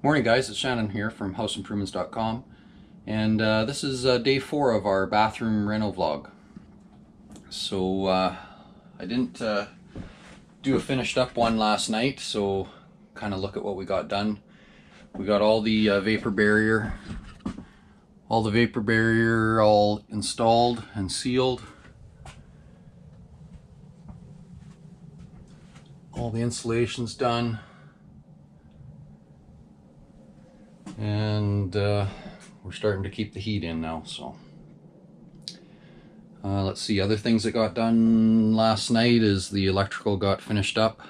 Morning guys, it's Shannon here from houseimprovements.com, and this is day 4 of our bathroom reno vlog. So I didn't do a finished up one last night, so kind of look at what we got done. We got all the vapor barrier all installed and sealed. All the insulation's done. And we're starting to keep the heat in now, so let's see, other things that got done last night is the electrical got finished up.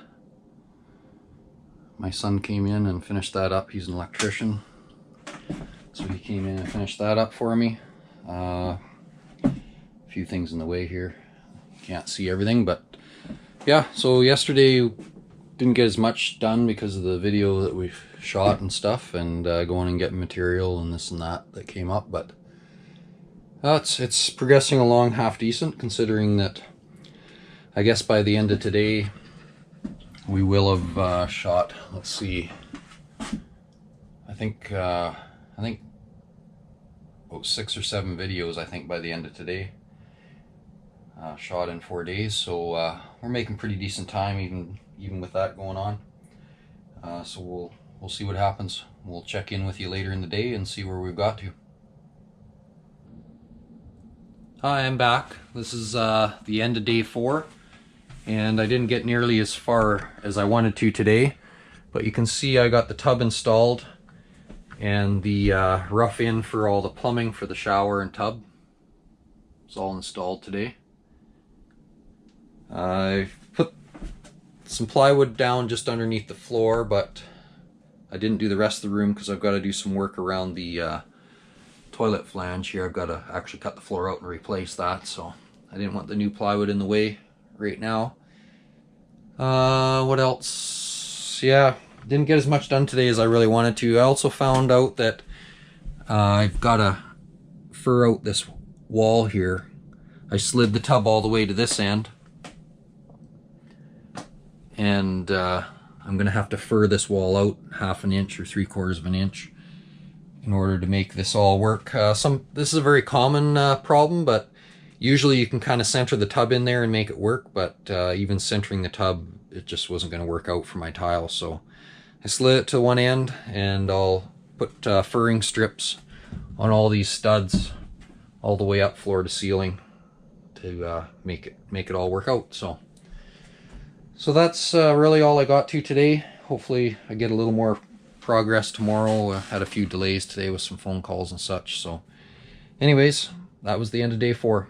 My son came in and finished that up. He's an electrician, so he came in and finished that up for me. A few things in the way here, can't see everything, but yeah, so yesterday didn't get as much done because of the video that we shot and stuff, and going and getting material and this and that came up, but it's progressing along half decent, considering that I guess by the end of today we will have shot, let's see, I think about 6 or 7 videos, I think, by the end of today, shot in 4 days, so we're making pretty decent time even with that going on. So we'll see what happens. We'll check in with you later in the day and see where we've got to. Hi, I'm back. This is the end of day 4, and I didn't get nearly as far as I wanted to today, but you can see I got the tub installed and the rough in for all the plumbing for the shower and tub. It's all installed today. I've put some plywood down just underneath the floor, but I didn't do the rest of the room because I've got to do some work around the toilet flange here. I've got to actually cut the floor out and replace that, so I didn't want the new plywood in the way right now. What else? Yeah, didn't get as much done today as I really wanted to. I also found out that I've got to fur out this wall here. I slid the tub all the way to this end, and I'm gonna have to fur this wall out 1/2 inch or 3/4 of an inch in order to make this all work. This is a very common problem, but usually you can kind of center the tub in there and make it work, but even centering the tub, it just wasn't going to work out for my tile, so I slid it to one end, and I'll put furring strips on all these studs all the way up floor to ceiling to make it all work out. So that's really all I got to today. Hopefully I get a little more progress tomorrow. I had a few delays today with some phone calls and such. So anyways, that was the end of day 4.